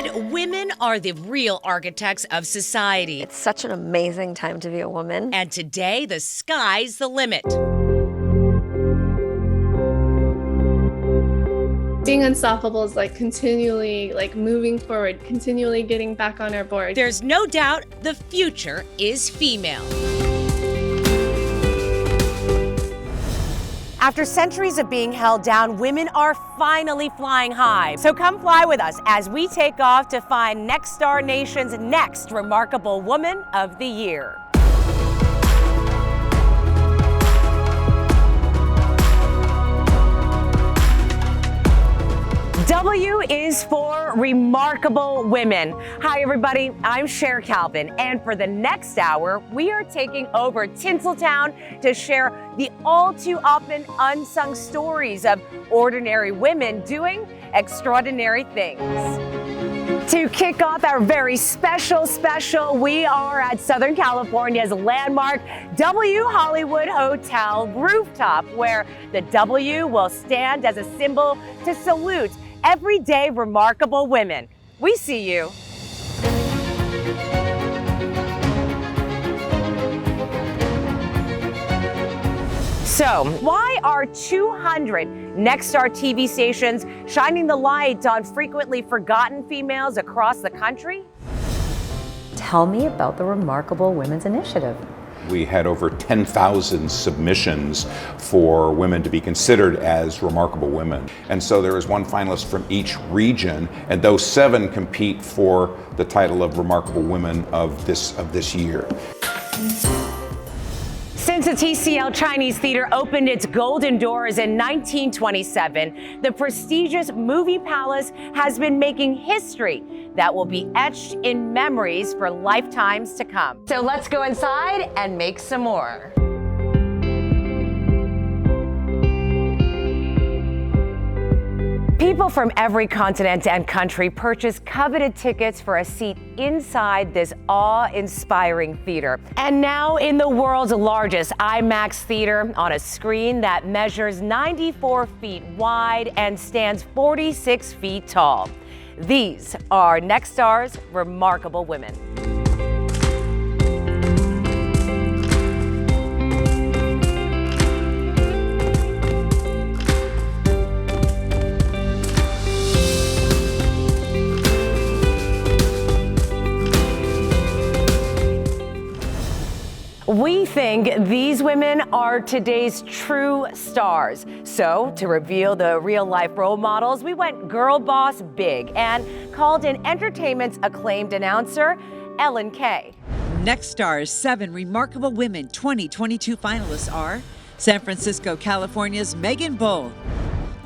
But women are the real architects of society. It's such an amazing time to be a woman. And today, the sky's the limit. Being unstoppable is continually moving forward, continually getting back on our board. There's no doubt the future is female. After centuries of being held down, women are finally flying high. So come fly with us as we take off to find Nexstar Nation's next remarkable woman of the year. W is for Remarkable Women. Hi, everybody. I'm Cher Calvin, and for the next hour, we are taking over Tinseltown to share the all too often unsung stories of ordinary women doing extraordinary things. To kick off our very special, we are at Southern California's landmark W Hollywood Hotel rooftop, where the W will stand as a symbol to salute everyday remarkable women. We see you. So, why are 200 Nexstar TV stations shining the light on frequently forgotten females across the country? Tell me about the Remarkable Women's Initiative. We had over 10,000 submissions for women to be considered as remarkable women. And so there is one finalist from each region, and those 7 compete for the title of Remarkable Women of this year. Since the TCL Chinese Theater opened its golden doors in 1927, the prestigious Movie Palace has been making history that will be etched in memories for lifetimes to come. So let's go inside and make some more. People from every continent and country purchase coveted tickets for a seat inside this awe-inspiring theater. And now in the world's largest IMAX theater, on a screen that measures 94 feet wide and stands 46 feet tall. These are Nexstar's Remarkable Women. We think these women are today's true stars. So, to reveal the real-life role models, we went girl boss big and called in entertainment's acclaimed announcer, Ellen Kay. Nexstar's 7 Remarkable Women 2022 finalists are San Francisco, California's Megan Bull,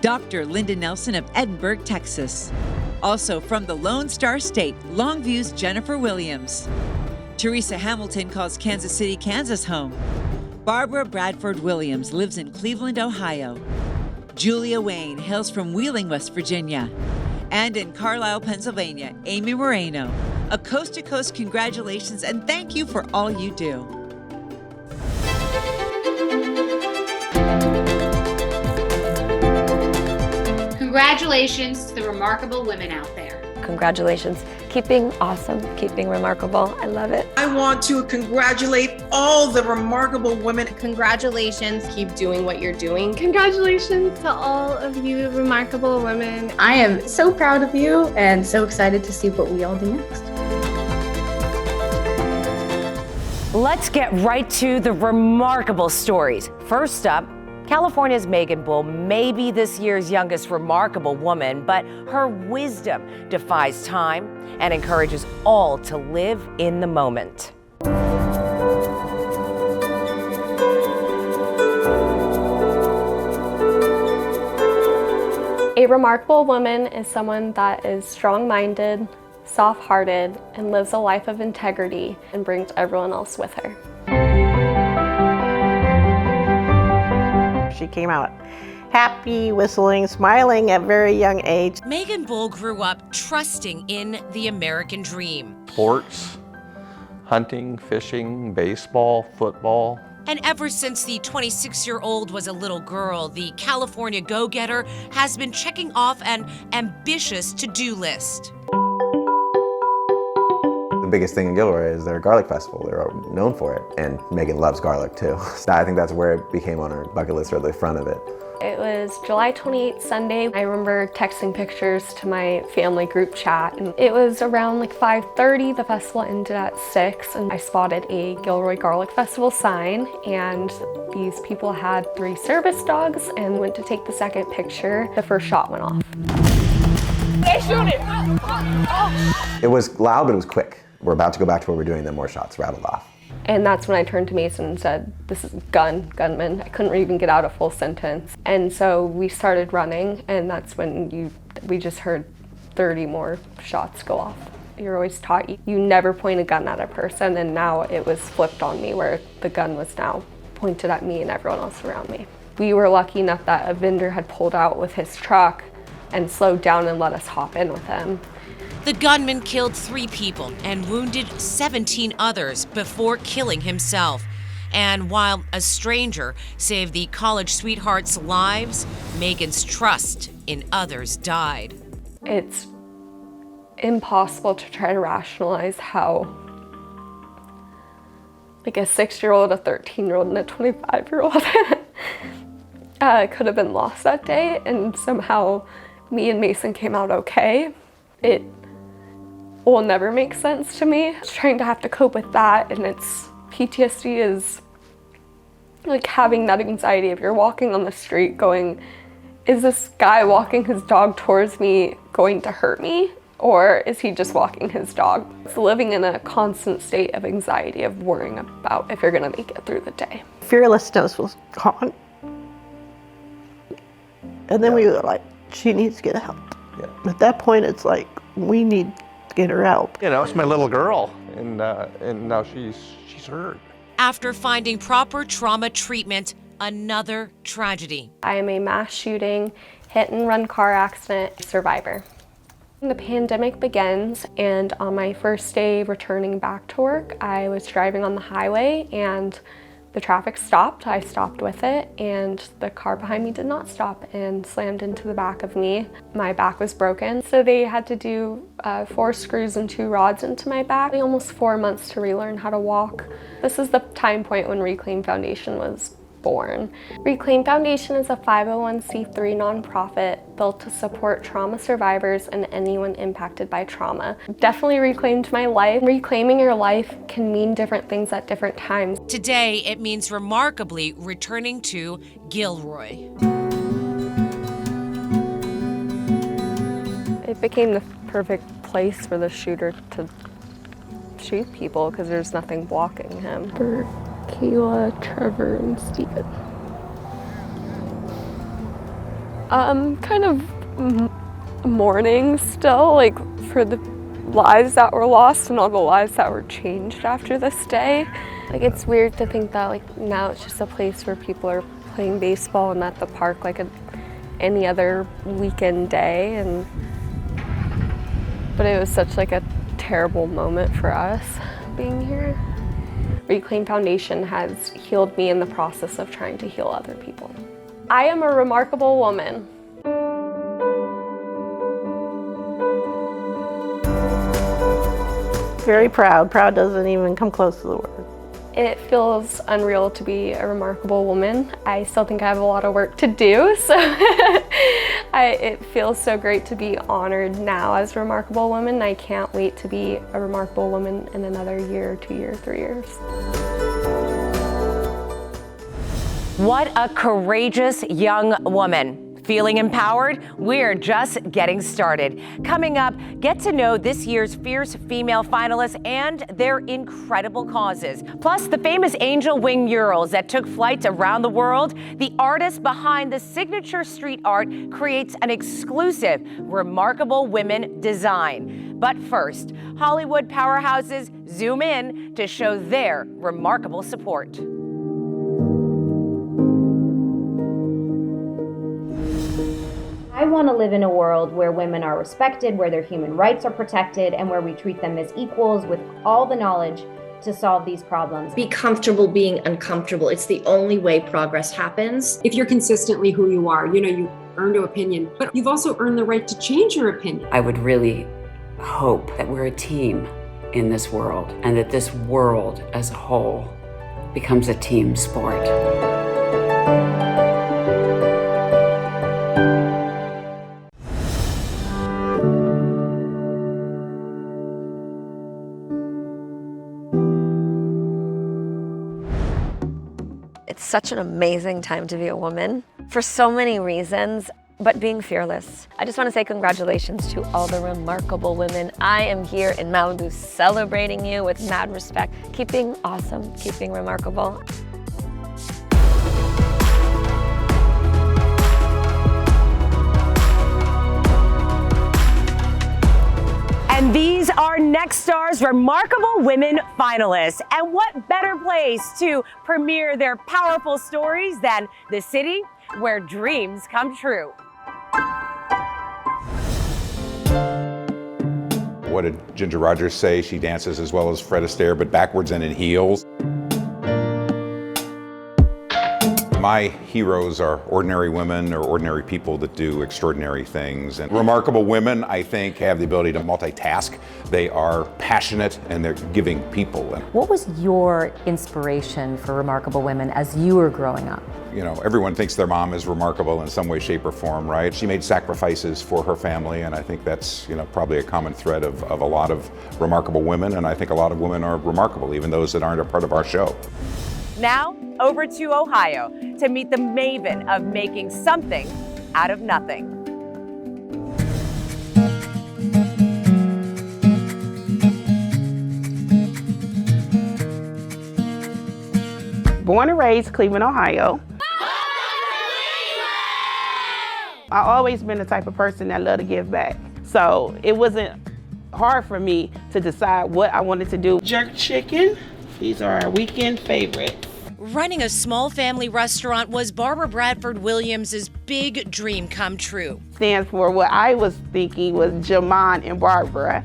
Dr. Linda Nelson of Edinburgh, Texas. Also from the Lone Star State, Longview's Jennifer Williams. Teresa Hamilton calls Kansas City, Kansas home. Barbara Bradford Williams lives in Cleveland, Ohio. Julia Wayne hails from Wheeling, West Virginia. And in Carlisle, Pennsylvania, Amy Moreno. A coast-to-coast congratulations and thank you for all you do. Congratulations to the remarkable women out there. Congratulations. Keep being awesome, keep being remarkable. I love it. I want to congratulate all the remarkable women. Congratulations. Keep doing what you're doing. Congratulations to all of you remarkable women. I am so proud of you and so excited to see what we all do next. Let's get right to the remarkable stories. First up, California's Megan Bull may be this year's youngest remarkable woman, but her wisdom defies time and encourages all to live in the moment. A remarkable woman is someone that is strong-minded, soft-hearted, and lives a life of integrity and brings everyone else with her. She came out happy, whistling, smiling at a very young age. Megan Bull grew up trusting in the American dream. Sports, hunting, fishing, baseball, football. And ever since the 26-year-old was a little girl, the California go-getter has been checking off an ambitious to-do list. biggest thing in Gilroy is their garlic festival. They're known for it, and Megan loves garlic too. I think that's where it became on her bucket list, or the front of it. It was July 28th, Sunday. I remember texting pictures to my family group chat, and it was around like 5:30. The festival ended at 6, and I spotted a Gilroy Garlic Festival sign, and these people had 3 service dogs and went to take the second picture. The first shot went off. They shoot it! It was loud, but it was quick. We're about to go back to what we're doing, then more shots rattled off. And that's when I turned to Mason and said, "This is gunman." I couldn't even get out a full sentence. And so we started running, and that's when we just heard 30 more shots go off. You're always taught you never point a gun at a person, and now it was flipped on me where the gun was now pointed at me and everyone else around me. We were lucky enough that a vendor had pulled out with his truck and slowed down and let us hop in with him. The gunman killed 3 people and wounded 17 others before killing himself. And while a stranger saved the college sweethearts' lives, Megan's trust in others died. It's impossible to try to rationalize how like a 6-year-old, a 13-year-old, and a 25-year-old could have been lost that day, and somehow me and Mason came out okay. It will never make sense to me. Trying to have to cope with that, and it's PTSD is like having that anxiety if you're walking on the street going, is this guy walking his dog towards me going to hurt me? Or is he just walking his dog? It's living in a constant state of anxiety of worrying about if you're gonna make it through the day. Fearlessness was gone. And then we were like, she needs to get help. Yeah. At that point, it's like, we need to get her out. You know, it's my little girl, and now she's hurt. After finding proper trauma treatment, another tragedy. I am a mass shooting, hit and run car accident survivor. The pandemic begins, and on my first day returning back to work, I was driving on the highway and the traffic stopped. I stopped with it, and the car behind me did not stop and slammed into the back of me. My back was broken, so they had to do 4 screws and 2 rods into my back. Almost 4 months to relearn how to walk. This is the time point when Reclaim Foundation was born. Reclaim Foundation is a 501c3 nonprofit built to support trauma survivors and anyone impacted by trauma. Definitely reclaimed my life. Reclaiming your life can mean different things at different times. Today, it means remarkably returning to Gilroy. It became the perfect place for the shooter to shoot people because there's nothing blocking him. For Kayla, Trevor, and Steven. Kind of mourning still, like for the lives that were lost and all the lives that were changed after this day. Like it's weird to think that like now it's just a place where people are playing baseball and at the park like any other weekend day. But it was such like a terrible moment for us being here. Reclaim Foundation has healed me in the process of trying to heal other people. I am a remarkable woman. Very proud. Proud doesn't even come close to the word. It feels unreal to be a remarkable woman. I still think I have a lot of work to do, so it feels so great to be honored now as a remarkable woman. I can't wait to be a remarkable woman in another year, 2 years, 3 years. What a courageous young woman. Feeling empowered? We're just getting started. Coming up, get to know this year's fierce female finalists and their incredible causes. Plus, the famous angel wing murals that took flights around the world. The artist behind the signature street art creates an exclusive Remarkable Women design. But first, Hollywood powerhouses zoom in to show their remarkable support. I want to live in a world where women are respected, where their human rights are protected, and where we treat them as equals with all the knowledge to solve these problems. Be comfortable being uncomfortable. It's the only way progress happens. If you're consistently who you are, you earned an opinion, but you've also earned the right to change your opinion. I would really hope that we're a team in this world, and that this world as a whole becomes a team sport. It's such an amazing time to be a woman for so many reasons, but being fearless. I just want to say congratulations to all the remarkable women. I am here in Malibu celebrating you with mad respect. Keep being awesome, keep being remarkable. And these are Nexstar's Remarkable Women finalists. And what better place to premiere their powerful stories than the city where dreams come true. What did Ginger Rogers say? She dances as well as Fred Astaire, but backwards and in heels. My heroes are ordinary women or ordinary people that do extraordinary things. And remarkable women, I think, have the ability to multitask. They are passionate and they're giving people. What was your inspiration for remarkable women as you were growing up? You know, everyone thinks their mom is remarkable in some way, shape, or form, right? She made sacrifices for her family, and I think that's, you know, probably a common thread of a lot of remarkable women, and I think a lot of women are remarkable, even those that aren't a part of our show. Now, over to Ohio to meet the maven of making something out of nothing. Born and raised Cleveland, Ohio. I've always been the type of person that loved to give back. So it wasn't hard for me to decide what I wanted to do. Jerk chicken, these are our weekend favorites. Running a small family restaurant was Barbara Bradford Williams' big dream come true. Stands for what I was thinking was Jamon and Barbara,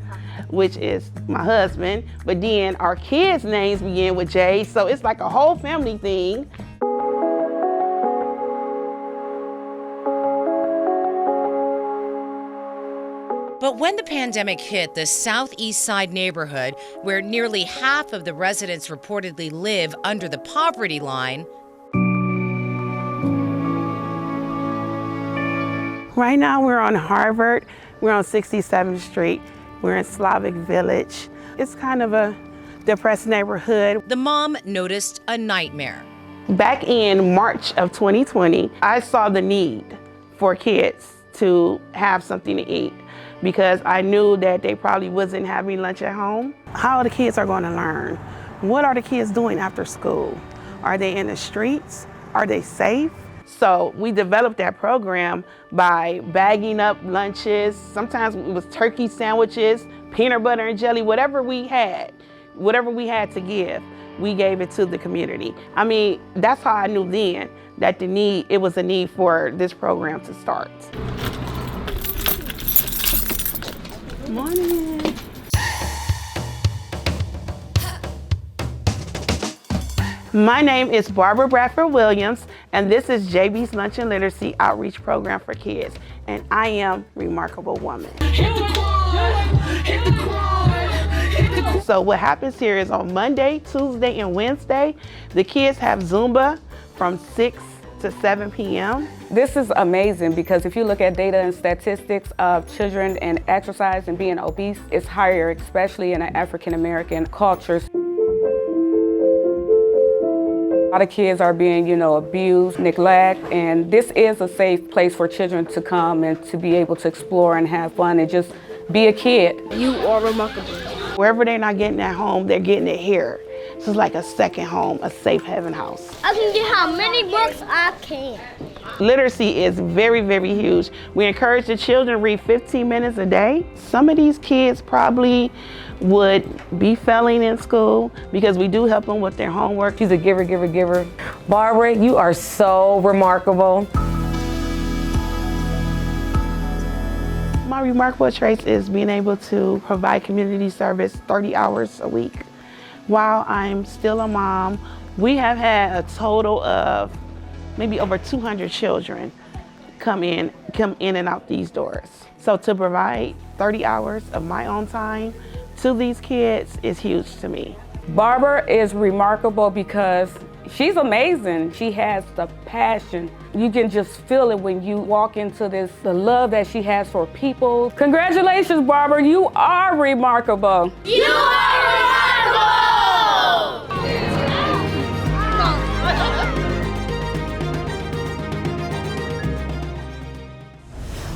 which is my husband. But then our kids' names begin with J, so it's like a whole family thing. But when the pandemic hit the Southeast Side neighborhood, where nearly half of the residents reportedly live under the poverty line, right now we're on Harvard, we're on 67th Street, we're in Slavic Village. It's kind of a depressed neighborhood. The mom noticed a nightmare. Back in March of 2020, I saw the need for kids to have something to eat, because I knew that they probably wasn't having lunch at home. How the kids are going to learn? What are the kids doing after school? Are they in the streets? Are they safe? So we developed that program by bagging up lunches. Sometimes it was turkey sandwiches, peanut butter and jelly, whatever we had to give, we gave it to the community. I mean, that's how I knew then that it was a need for this program to start. Morning. My name is Barbara Bradford Williams, and this is JB's Lunch and Literacy Outreach Program for Kids, and I am Remarkable Woman. So what happens here is on Monday, Tuesday, and Wednesday, the kids have Zumba from 6 to 7 p.m. This is amazing because if you look at data and statistics of children and exercise and being obese, it's higher, especially in an African-American culture. A lot of kids are being, abused, neglected, and this is a safe place for children to come and to be able to explore and have fun and just be a kid. You are remarkable. Wherever they're not getting at home, they're getting it here. This is like a second home, a safe haven house. I can get how many books I can. Literacy is very, very huge. We encourage the children to read 15 minutes a day. Some of these kids probably would be failing in school because we do help them with their homework. She's a giver, giver, giver. Barbara, you are so remarkable. My remarkable traits is being able to provide community service 30 hours a week. While I'm still a mom, we have had a total of maybe over 200 children come in and out these doors. So to provide 30 hours of my own time to these kids is huge to me. Barbara is remarkable because she's amazing. She has the passion. You can just feel it when you walk into this, the love that she has for people. Congratulations, Barbara, you are remarkable. You are remarkable!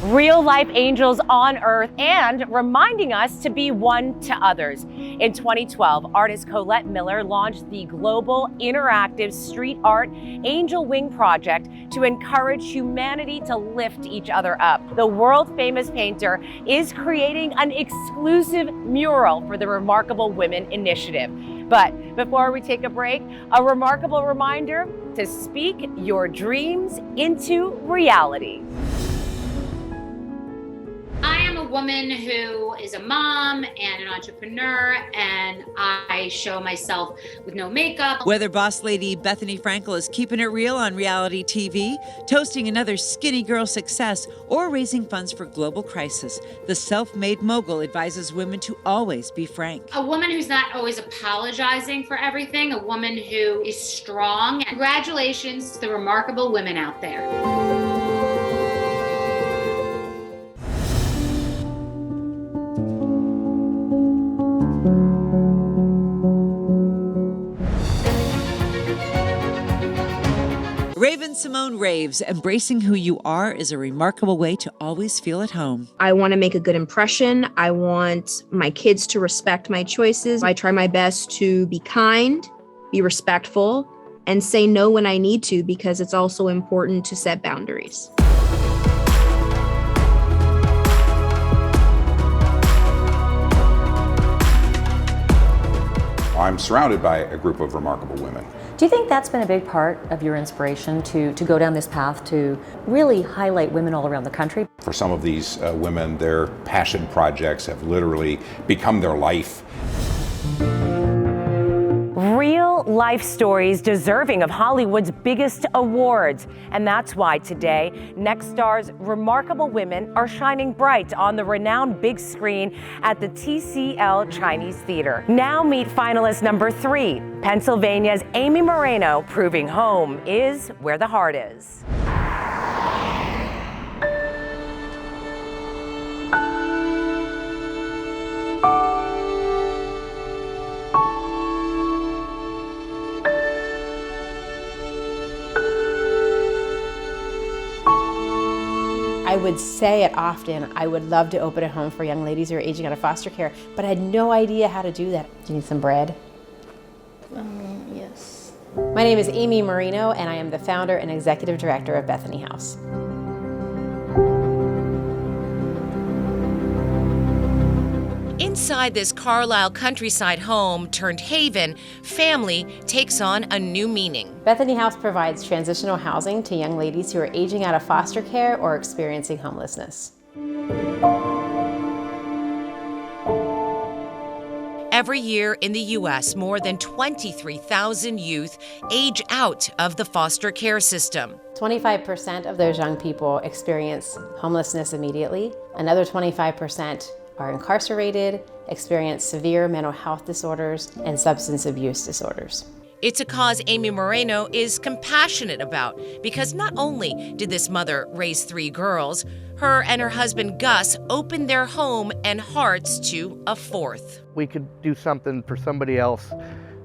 Real life angels on earth and reminding us to be one to others. In 2012, artist Colette Miller launched the global interactive street art Angel Wing project to encourage humanity to lift each other up. The world famous painter is creating an exclusive mural for the Remarkable Women Initiative. But before we take a break, a remarkable reminder to speak your dreams into reality. I am a woman who is a mom and an entrepreneur, and I show myself with no makeup. Whether boss lady Bethany Frankel is keeping it real on reality TV, toasting another skinny girl success, or raising funds for global crisis, the self-made mogul advises women to always be frank. A woman who's not always apologizing for everything, a woman who is strong. Congratulations to the remarkable women out there. Raven-Symoné raves, embracing who you are is a remarkable way to always feel at home. I want to make a good impression. I want my kids to respect my choices. I try my best to be kind, be respectful, and say no when I need to, because it's also important to set boundaries. I'm surrounded by a group of remarkable women. Do you think that's been a big part of your inspiration to go down this path to really highlight women all around the country? For some of these women, their passion projects have literally become their life. Real life stories deserving of Hollywood's biggest awards. And that's why today, Nexstar's Remarkable Women are shining bright on the renowned big screen at the TCL Chinese Theater. Now meet finalist number 3, Pennsylvania's Amy Moreno, proving home is where the heart is. I would say it often, I would love to open a home for young ladies who are aging out of foster care, but I had no idea how to do that. Do you need some bread? Yes. My name is Amy Moreno, and I am the founder and executive director of Bethany House. Inside this Carlisle countryside home turned haven, family takes on a new meaning. Bethany House provides transitional housing to young ladies who are aging out of foster care or experiencing homelessness. Every year in the U.S., more than 23,000 youth age out of the foster care system. 25% of those young people experience homelessness immediately. Another 25% are incarcerated, experience severe mental health disorders, and substance abuse disorders. It's a cause Amy Moreno is compassionate about because not only did this mother raise 3 girls, her and her husband Gus opened their home and hearts to a 4th. We could do something for somebody else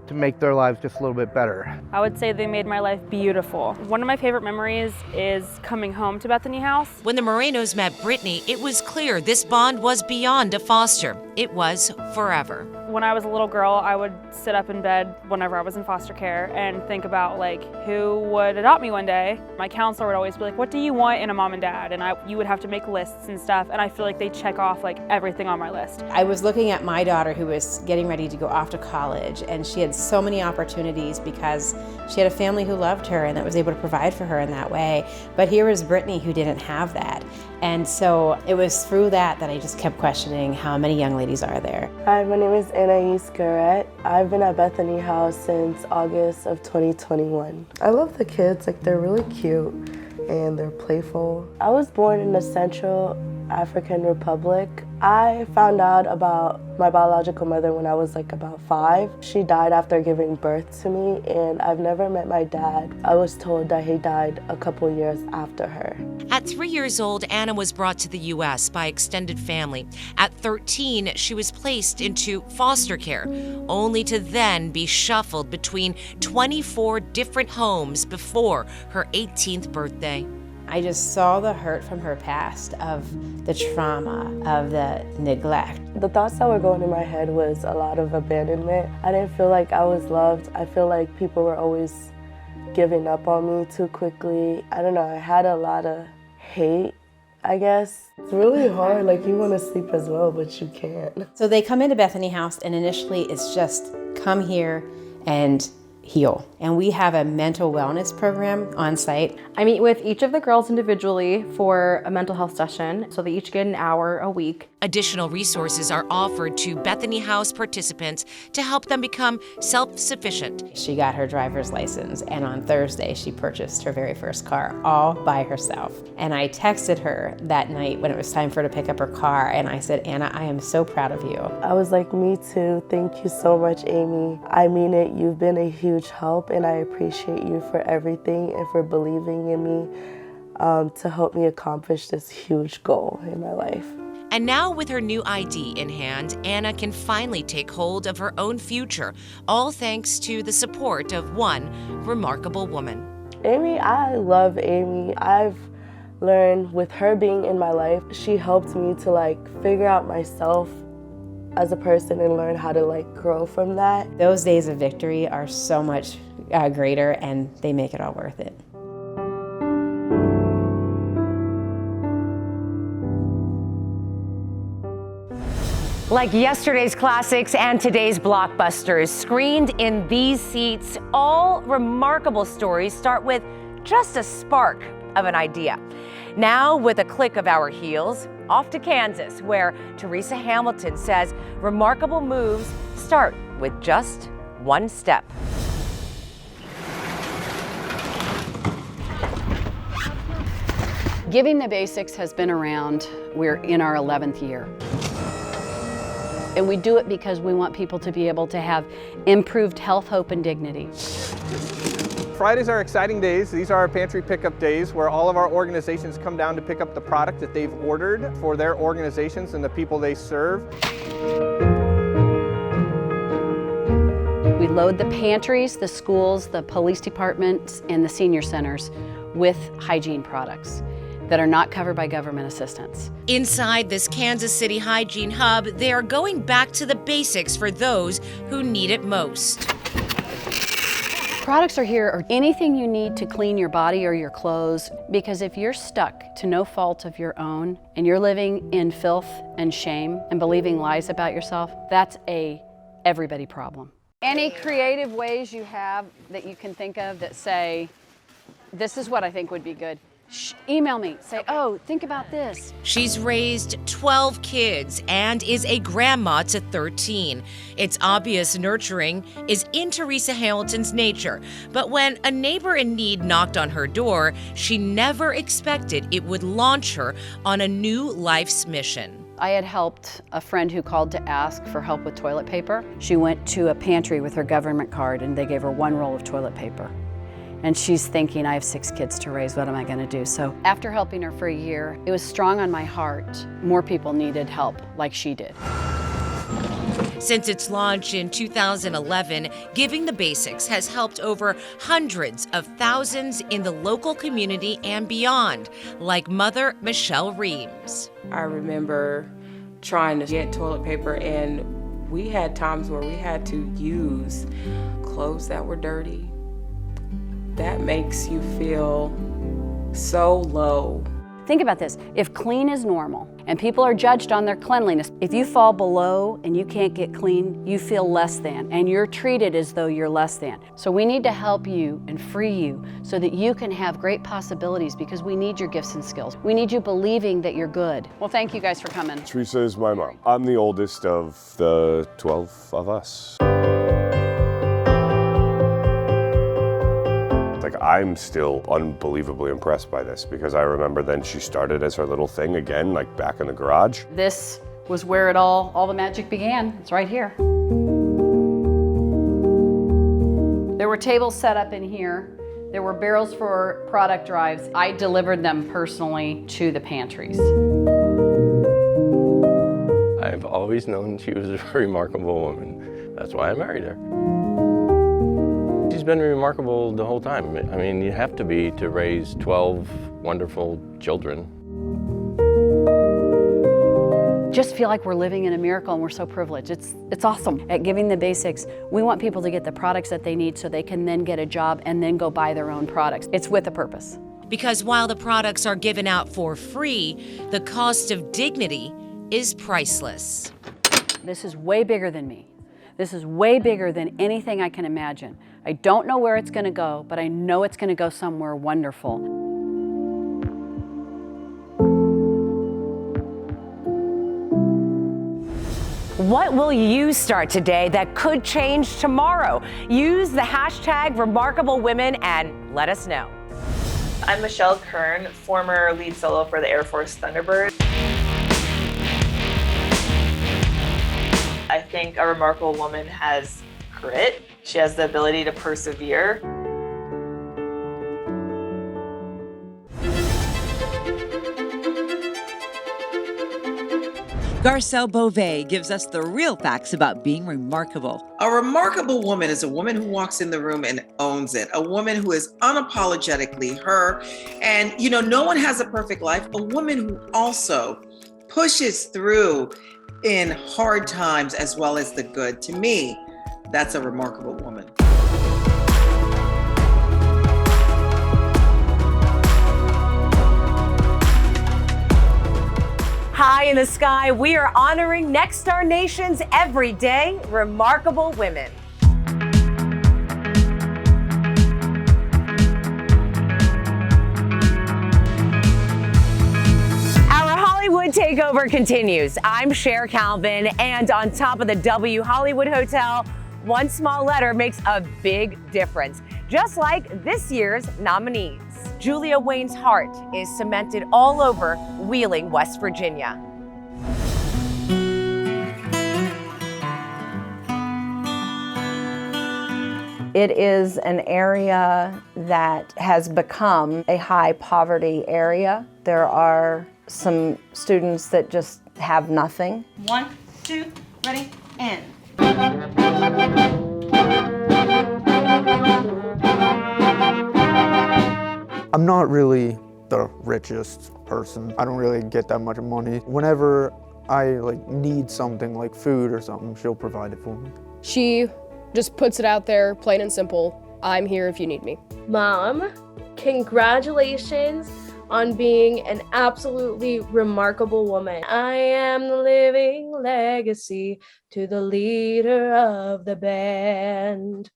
to make their lives just a little bit better. I would say they made my life beautiful. One of my favorite memories is coming home to Bethany House. When the Morenos met Brittany, it was clear this bond was beyond a foster. It was forever. When I was a little girl, I would sit up in bed whenever I was in foster care and think about who would adopt me one day. My counselor would always be like, what do you want in a mom and dad? And you would have to make lists and stuff, and I feel like they check off everything on my list. I was looking at my daughter who was getting ready to go off to college, and she had so many opportunities because she had a family who loved her and that was able to provide for her in that way. But here was Brittany who didn't have that. And so it was through that I just kept questioning how many young ladies are there. Hi, my name is Anais Garrett. I've been at Bethany House since August of 2021. I love the kids, they're really cute and they're playful. I was born in the Central African Republic. I found out about my biological mother when I was like about 5. She died after giving birth to me, and I've never met my dad. I was told that he died a couple years after her. At 3 years old, Anna was brought to the U.S. by extended family. At 13, she was placed into foster care, only to then be shuffled between 24 different homes before her 18th birthday. I just saw the hurt from her past, of the trauma, of the neglect. The thoughts that were going in my head was a lot of abandonment. I didn't feel like I was loved. I feel like people were always giving up on me too quickly. I don't know, I had a lot of hate, I guess. It's really hard, like you want to sleep as well, but you can't. So they come into Bethany House, and initially it's just come here and heal. And we have a mental wellness program on site. I meet with each of the girls individually for a mental health session, so they each get an hour a week. Additional resources are offered to Bethany House participants to help them become self-sufficient. She got her driver's license, and on Thursday she purchased her very first car all by herself. And I texted her that night when it was time for her to pick up her car, and I said, Anna, I am so proud of you. I was like, me too. Thank you so much, Amy. I mean it. You've been a huge help, and I appreciate you for everything and for believing in me to help me accomplish this huge goal in my life. And now with her new ID in hand, Anna can finally take hold of her own future, all thanks to the support of one remarkable woman. Amy, I love Amy. I've learned with her being in my life, she helped me to figure out myself as a person and learn how to grow from that. Those days of victory are so much greater, and they make it all worth it. Like yesterday's classics and today's blockbusters, screened in these seats, all remarkable stories start with just a spark of an idea. Now, with a click of our heels, off to Kansas, where Teresa Hamilton says remarkable moves start with just one step. Giving the Basics has been around. We're in our 11th year. And we do it because we want people to be able to have improved health, hope, and dignity. Fridays are exciting days. These are our pantry pickup days where all of our organizations come down to pick up the product that they've ordered for their organizations and the people they serve. We load the pantries, the schools, the police departments, and the senior centers with hygiene products that are not covered by government assistance. Inside this Kansas City hygiene hub, they are going back to the basics for those who need it most. Products are here or anything you need to clean your body or your clothes, because if you're stuck to no fault of your own and you're living in filth and shame and believing lies about yourself, that's a everybody problem. Any creative ways you have that you can think of that say, this is what I think would be good, email me, say, oh, think about this. She's raised 12 kids and is a grandma to 13. It's obvious nurturing is in Teresa Hamilton's nature, but when a neighbor in need knocked on her door, she never expected it would launch her on a new life's mission. I had helped a friend who called to ask for help with toilet paper. She went to a pantry with her government card and they gave her 1 roll of toilet paper. And she's thinking, I have 6 kids to raise, what am I gonna do? So after helping her for a year, it was strong on my heart. More people needed help like she did. Since its launch in 2011, Giving the Basics has helped over hundreds of thousands in the local community and beyond, like Mother Michelle Reams. I remember trying to get toilet paper, and we had times where we had to use clothes that were dirty. That makes you feel so low. Think about this. If clean is normal and people are judged on their cleanliness, if you fall below and you can't get clean, you feel less than, and you're treated as though you're less than. So we need to help you and free you so that you can have great possibilities, because we need your gifts and skills. We need you believing that you're good. Well, thank you guys for coming. Teresa is my mom. I'm the oldest of the 12 of us. I'm still unbelievably impressed by this, because I remember then she started as her little thing again, back in the garage. This was where all the magic began. It's right here. There were tables set up in here. There were barrels for product drives. I delivered them personally to the pantries. I've always known she was a remarkable woman. That's why I married her. She's been remarkable the whole time. I mean, you have to be to raise 12 wonderful children. Just feel like we're living in a miracle and we're so privileged. It's awesome. At Giving the Basics, we want people to get the products that they need so they can then get a job and then go buy their own products. It's with a purpose. Because while the products are given out for free, the cost of dignity is priceless. This is way bigger than me. This is way bigger than anything I can imagine. I don't know where it's going to go, but I know it's going to go somewhere wonderful. What will you start today that could change tomorrow? Use the hashtag #RemarkableWomen and let us know. I'm Michelle Kern, former lead solo for the Air Force Thunderbird. I think a remarkable woman has grit. She has the ability to persevere. Garcelle Beauvais gives us the real facts about being remarkable. A remarkable woman is a woman who walks in the room and owns it. A woman who is unapologetically her. And, you know, no one has a perfect life. A woman who also pushes through in hard times as well as the good. To me, that's a remarkable woman. High in the sky, we are honoring Nexstar Nation's everyday remarkable women. Our Hollywood takeover continues. I'm Cher Calvin, and on top of the W Hollywood Hotel, one small letter makes a big difference, just like this year's nominees. Julia Wayne's heart is cemented all over Wheeling, West Virginia. It is an area that has become a high poverty area. There are some students that just have nothing. 1, 2, ready, and. I'm not really the richest person. I don't really get that much money. Whenever I need something like food or something, she'll provide it for me. She just puts it out there, plain and simple. I'm here if you need me. Mom, congratulations on being an absolutely remarkable woman. I am the living legacy to the leader of the band.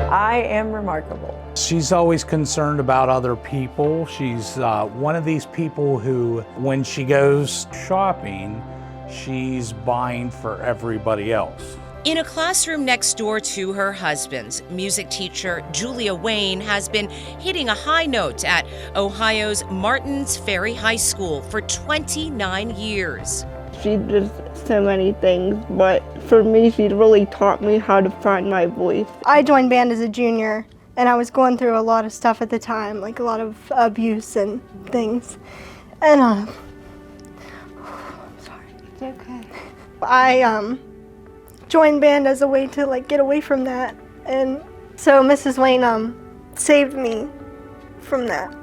I am remarkable. She's always concerned about other people. She's one of these people who, when she goes shopping, she's buying for everybody else. In a classroom next door to her husband's, music teacher Julia Wayne has been hitting a high note at Ohio's Martins Ferry High School for 29 years. She does so many things, but for me, she really taught me how to find my voice. I joined band as a junior, and I was going through a lot of stuff at the time, like a lot of abuse and things. And I'm sorry. It's okay. I joined band as a way to get away from that, and so Mrs. Wayne saved me from that.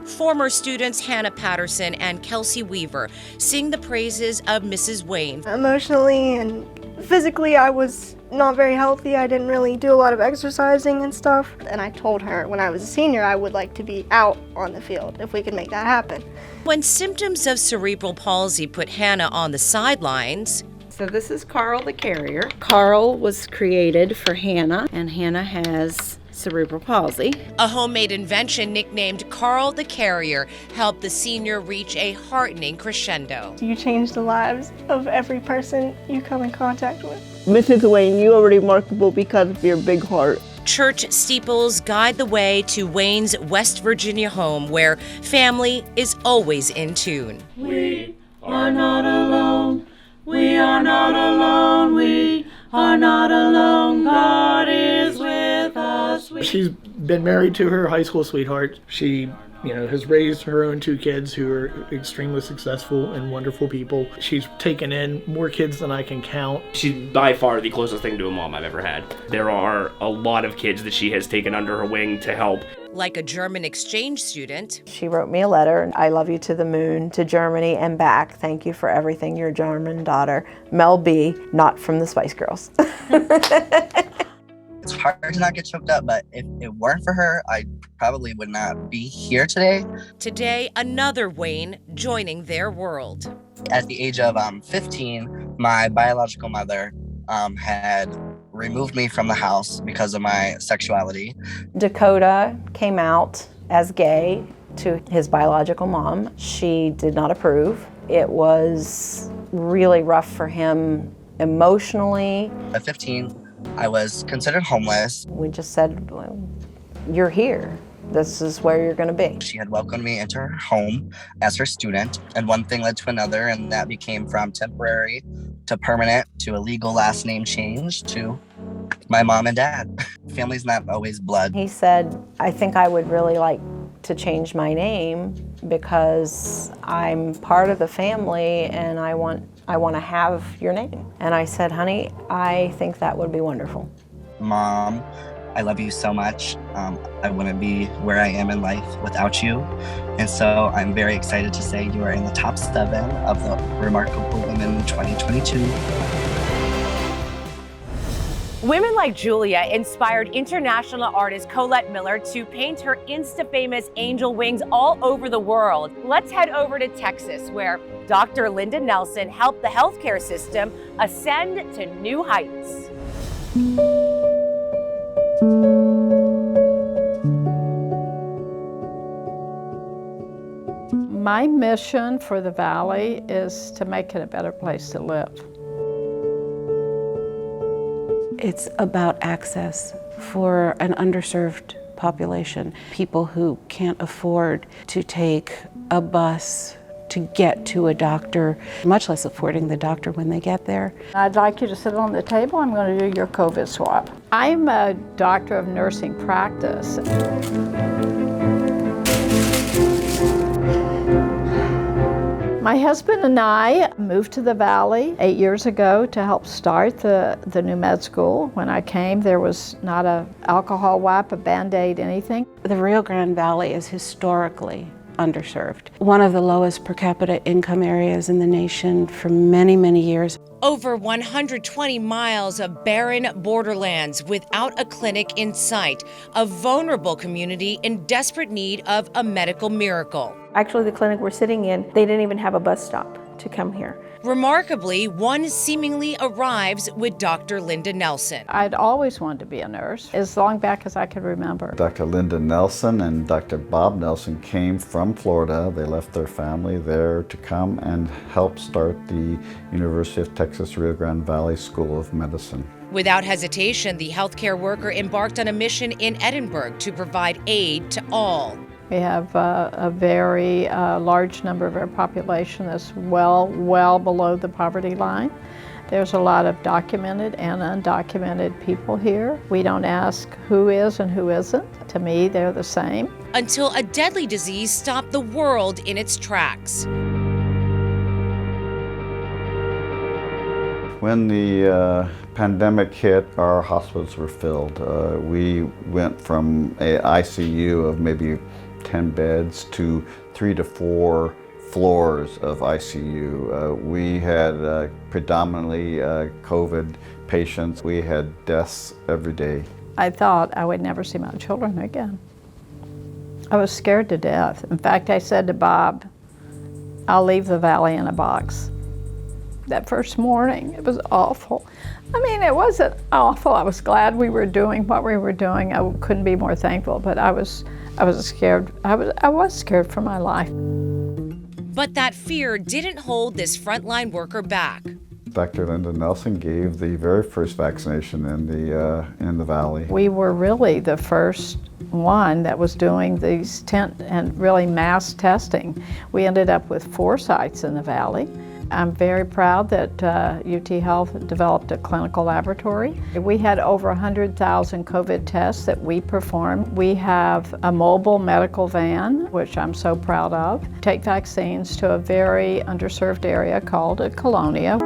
Former students Hannah Patterson and Kelsey Weaver sing the praises of Mrs. Wayne. Emotionally and physically, I was not very healthy. I didn't really do a lot of exercising and stuff. And I told her when I was a senior, I would like to be out on the field if we could make that happen. When symptoms of cerebral palsy put Hannah on the sidelines. So this is Carl the carrier. Carl was created for Hannah, and Hannah has cerebral palsy. A homemade invention nicknamed Carl the Carrier helped the senior reach a heartening crescendo. You change the lives of every person you come in contact with. Mrs. Wayne, you are remarkable because of your big heart. church steeples guide the way to Wayne's West Virginia home, where family is always in tune. We are not alone. We are not alone. We are not alone. God is with us. She's been married to her high school sweetheart. She has raised her own 2 kids who are extremely successful and wonderful people. She's taken in more kids than I can count. She's by far the closest thing to a mom I've ever had. There are a lot of kids that she has taken under her wing to help. Like a German exchange student. She wrote me a letter, I love you to the moon, to Germany and back. Thank you for everything, your German daughter, Mel B, not from the Spice Girls. It's hard to not get choked up, but if it weren't for her, I probably would not be here today. Today, another Wayne joining their world. At the age of 15, my biological mother had removed me from the house because of my sexuality. Dakota came out as gay to his biological mom. She did not approve. It was really rough for him emotionally. At 15, I was considered homeless. We just said, well, you're here. This is where you're going to be. She had welcomed me into her home as her student, and one thing led to another, and that became from temporary to permanent to a legal last name change to my mom and dad. Family's not always blood. He said, I think I would really like to change my name because I'm part of the family and I want to have your name. And I said, honey, I think that would be wonderful. Mom, I love you so much. I wouldn't be where I am in life without you. And so I'm very excited to say you are in the top 7 of the Remarkable Women 2022. Women like Julia inspired international artist Colette Miller to paint her Insta-famous angel wings all over the world. Let's head over to Texas, where Dr. Linda Nelson helped the healthcare system ascend to new heights. My mission for the Valley is to make it a better place to live. It's about access for an underserved population, people who can't afford to take a bus to get to a doctor, much less affording the doctor when they get there. I'd like you to sit on the table. I'm going to do your COVID swab. I'm a doctor of nursing practice. My husband and I moved to the Valley 8 years ago to help start the new med school. When I came, there was not an alcohol wipe, a Band-Aid, anything. The Rio Grande Valley is historically underserved. One of the lowest per capita income areas in the nation for many, many years. Over 120 miles of barren borderlands without a clinic in sight, a vulnerable community in desperate need of a medical miracle. Actually, the clinic we're sitting in, they didn't even have a bus stop to come here. Remarkably, one seemingly arrives with Dr. Linda Nelson. I'd always wanted to be a nurse, as long back as I could remember. Dr. Linda Nelson and Dr. Bob Nelson came from Florida. They left their family there to come and help start the University of Texas Rio Grande Valley School of Medicine. Without hesitation, the healthcare worker embarked on a mission in Edinburgh to provide aid to all. We have a very large number of our population that's well below the poverty line. There's a lot of documented and undocumented people here. We don't ask who is and who isn't. To me, they're the same. Until a deadly disease stopped the world in its tracks. When the pandemic hit, our hospitals were filled. We went from an ICU of maybe 10 beds to 3 to 4 floors of ICU. We had predominantly COVID patients. We had deaths every day. I thought I would never see my children again. I was scared to death. In fact, I said to Bob, I'll leave the Valley in a box. That first morning, it was awful. I mean, it wasn't awful. I was glad we were doing what we were doing. I couldn't be more thankful, but I was scared. I was scared for my life. But that fear didn't hold this frontline worker back. Dr. Linda Nelson gave the very first vaccination in the valley. We were really the first one that was doing these tent and really mass testing. We ended up with 4 sites in the valley. I'm very proud that UT Health developed a clinical laboratory. We had over 100,000 COVID tests that we performed. We have a mobile medical van, which I'm so proud of, take vaccines to a very underserved area called Colonia.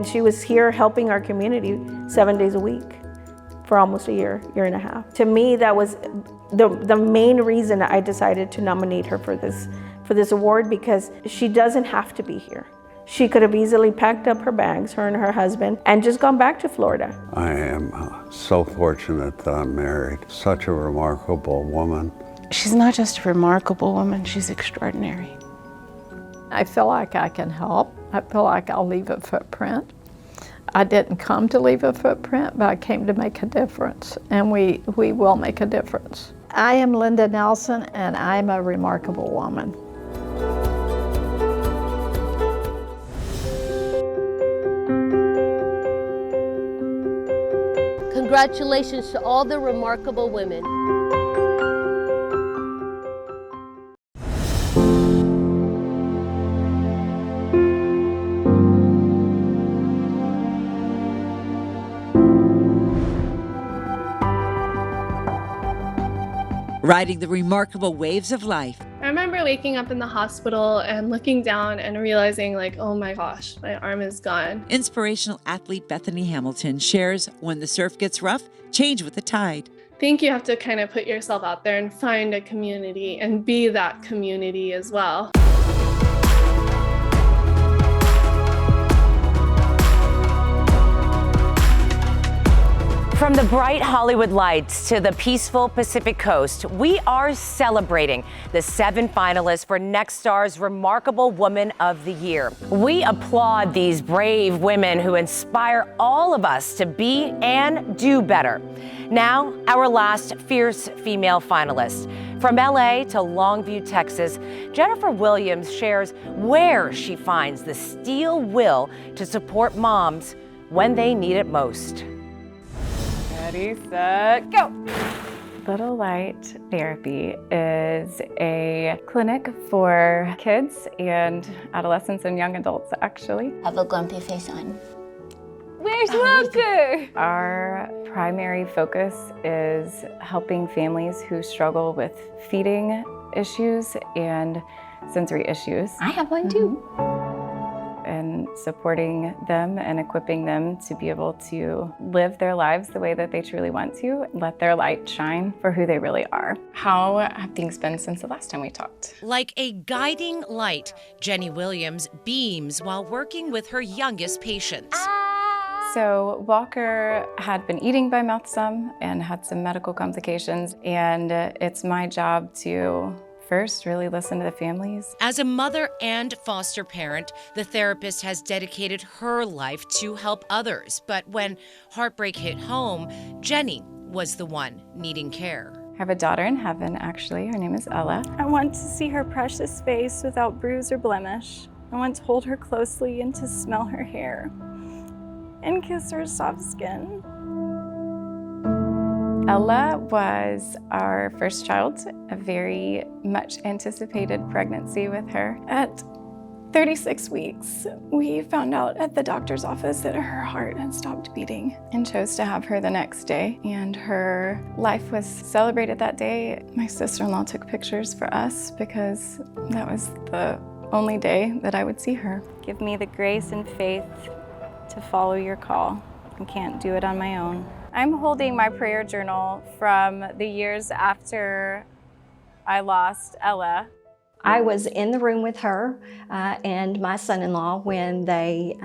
She was here helping our community 7 days a week for almost a year and a half. To me, that was the main reason I decided to nominate her for this award, because she doesn't have to be here. She could have easily packed up her bags, her and her husband, and just gone back to Florida. I am so fortunate that I'm married. Such a remarkable woman. She's not just a remarkable woman, she's extraordinary. I feel like I can help. I feel like I'll leave a footprint. I didn't come to leave a footprint, but I came to make a difference, and we will make a difference. I am Linda Nelson, and I'm a remarkable woman. Congratulations to all the remarkable women. Riding the remarkable waves of life. I remember waking up in the hospital and looking down and realizing, like, oh my gosh, my arm is gone. Inspirational athlete Bethany Hamilton shares, when the surf gets rough, change with the tide. I think you have to kind of put yourself out there and find a community and be that community as well. From the bright Hollywood lights to the peaceful Pacific coast, we are celebrating the 7 finalists for Nexstar's Remarkable Woman of the Year. We applaud these brave women who inspire all of us to be and do better. Now, our last fierce female finalist. From LA to Longview, Texas, Jennifer Williams shares where she finds the steel will to support moms when they need it most. Ready, set, go! Little Light Therapy is a clinic for kids and adolescents and young adults, actually. Have a grumpy face on. Where's Walker? Our primary focus is helping families who struggle with feeding issues and sensory issues. I have one too. And supporting them and equipping them to be able to live their lives the way that they truly want to, let their light shine for who they really are. How have things been since the last time we talked? Like a guiding light, Jenny Williams beams while working with her youngest patients. So Walker had been eating by mouth some and had some medical complications, and it's my job to first really listen to the families. As a mother and foster parent, the therapist has dedicated her life to help others. But when heartbreak hit home, Jenny was the one needing care. I have a daughter in heaven, actually. Her name is Ella. I want to see her precious face without bruise or blemish. I want to hold her closely and to smell her hair and kiss her soft skin. Ella was our first child, a very much anticipated pregnancy with her. At 36 weeks, we found out at the doctor's office that her heart had stopped beating and chose to have her the next day. And her life was celebrated that day. My sister-in-law took pictures for us because that was the only day that I would see her. Give me the grace and faith to follow your call. I can't do it on my own. I'm holding my prayer journal from the years after I lost Ella. I was in the room with her and my son-in-law when they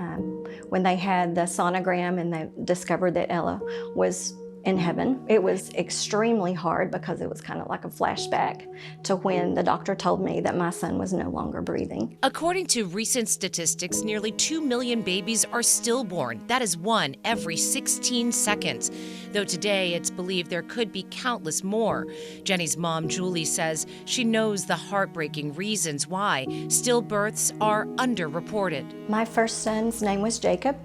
had the sonogram and they discovered that Ella was in heaven. It was extremely hard because it was kind of like a flashback to when the doctor told me that my son was no longer breathing. According to recent statistics, nearly 2 million babies are stillborn. That is one every 16 seconds. Though today it's believed there could be countless more. Jenny's mom, Julie, says she knows the heartbreaking reasons why stillbirths are underreported. My first son's name was Jacob.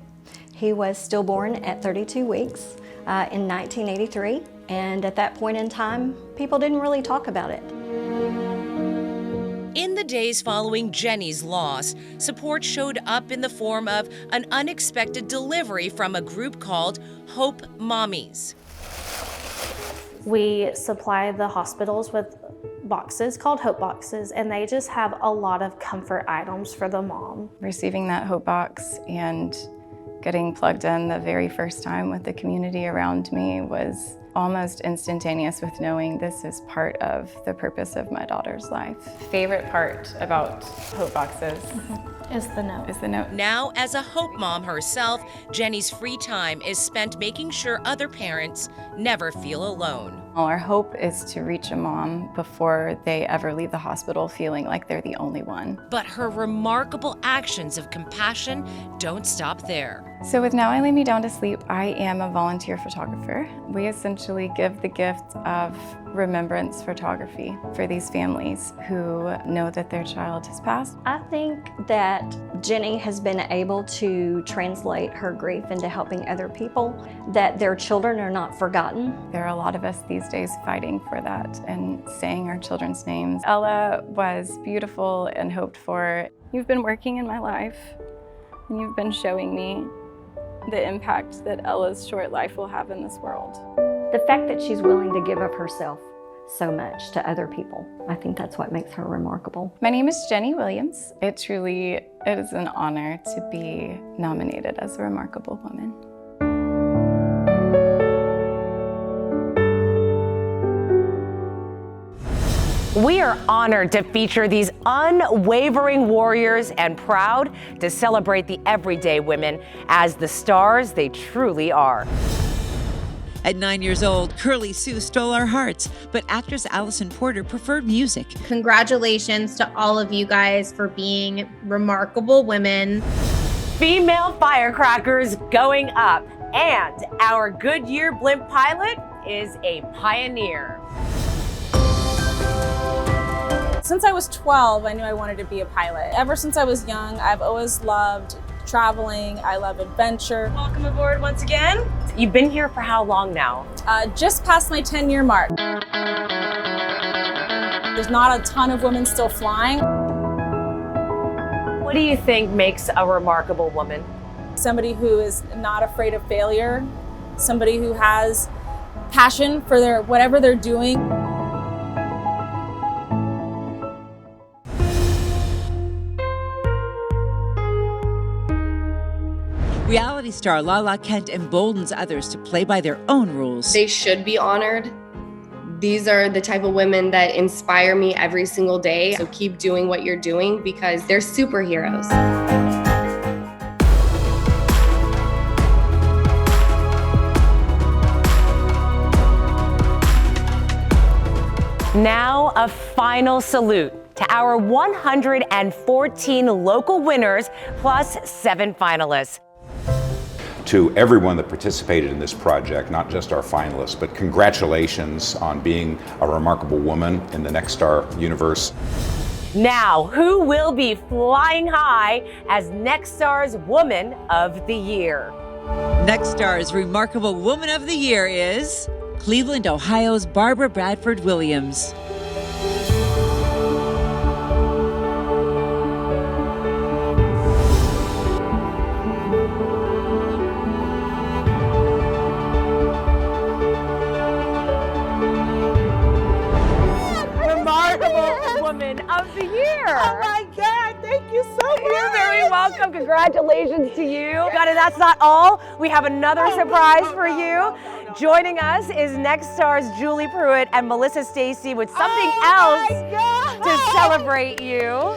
He was stillborn at 32 weeks. In 1983, and at that point in time, people didn't really talk about it. In the days following Jenny's loss, support showed up in the form of an unexpected delivery from a group called Hope Mommies. We supply the hospitals with boxes called Hope Boxes, and they just have a lot of comfort items for the mom. Receiving that Hope Box and getting plugged in the very first time with the community around me was almost instantaneous with knowing this is part of the purpose of my daughter's life. Favorite part about Hope Boxes is the note. Now, as a Hope Mom herself, Jenny's free time is spent making sure other parents never feel alone. Our hope is to reach a mom before they ever leave the hospital feeling like they're the only one. But her remarkable actions of compassion don't stop there. So with Now I Lay Me Down to Sleep, I am a volunteer photographer. We essentially give the gift of remembrance photography for these families who know that their child has passed. I think that Jenny has been able to translate her grief into helping other people, that their children are not forgotten. There are a lot of us these days fighting for that and saying our children's names. Ella was beautiful and hoped for. You've been working in my life, and you've been showing me the impact that Ella's short life will have in this world. The fact that she's willing to give of herself so much to other people, I think that's what makes her remarkable. My name is Jenny Williams. It is an honor to be nominated as a remarkable woman. We are honored to feature these unwavering warriors and proud to celebrate the everyday women as the stars they truly are. At 9 years old, Curly Sue stole our hearts, but actress Allison Porter preferred music. Congratulations to all of you guys for being remarkable women. Female firecrackers going up, and our Goodyear blimp pilot is a pioneer. Since I was 12, I knew I wanted to be a pilot. Ever since I was young, I've always loved traveling. I love adventure. Welcome aboard once again. You've been here for how long now? Just past my 10-year mark. There's not a ton of women still flying. What do you think makes a remarkable woman? Somebody who is not afraid of failure, somebody who has passion for whatever they're doing. Reality star Lala Kent emboldens others to play by their own rules. They should be honored. These are the type of women that inspire me every single day. So keep doing what you're doing because they're superheroes. Now, a final salute to our 114 local winners plus 7 finalists. To everyone that participated in this project, not just our finalists, but congratulations on being a remarkable woman in the Nexstar universe. Now, who will be flying high as Nexstar's Woman of the Year? Nexstar's Remarkable Woman of the Year is Cleveland, Ohio's Barbara Bradford Williams. Woman of the Year. Oh my God, thank you so much. You're very welcome. Congratulations to you. Got it, that's not all. We have another surprise for you. Joining us is Nexstar's Julie Pruitt and Melissa Stacy with something else to celebrate you.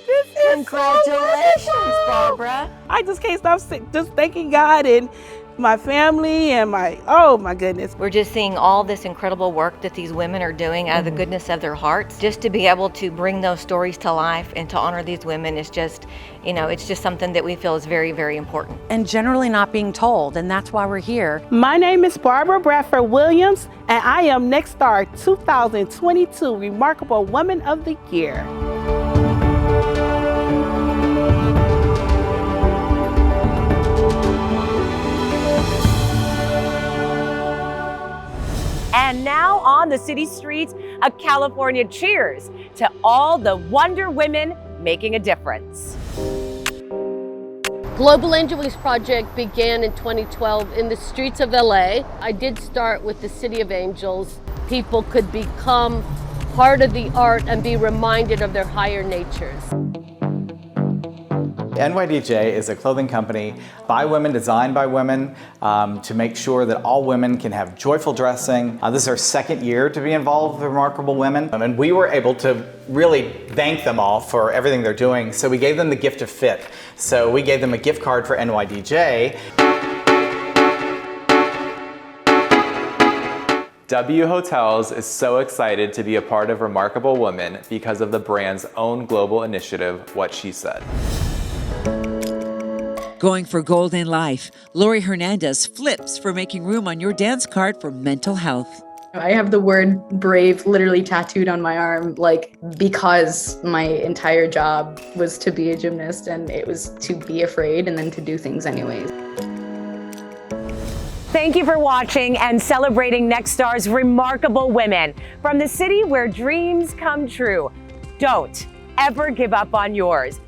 This is Congratulations, so Barbara. I just can't stop just thanking God and my family and oh my goodness. We're just seeing all this incredible work that these women are doing out of the goodness of their hearts. Just to be able to bring those stories to life and to honor these women is just, it's just something that we feel is very, very important. And generally not being told, and that's why we're here. My name is Barbara Bradford Williams, and I am Nexstar 2022 Remarkable Woman of the Year. And now on the city streets of California, cheers to all the Wonder Women making a difference. Global Angel Wings Project began in 2012 in the streets of LA. I did start with the City of Angels. People could become part of the art and be reminded of their higher natures. NYDJ is a clothing company by women, designed by women, to make sure that all women can have joyful dressing. This is our second year to be involved with Remarkable Women, and we were able to really thank them all for everything they're doing, so we gave them the gift of fit. So we gave them a gift card for NYDJ. W Hotels is so excited to be a part of Remarkable Women because of the brand's own global initiative, What She Said. Going for gold in life, Lori Hernandez flips for making room on your dance card for mental health. I have the word brave literally tattooed on my arm, because my entire job was to be a gymnast, and it was to be afraid and then to do things anyways. Thank you for watching and celebrating Nexstar's remarkable women from the city where dreams come true. Don't ever give up on yours.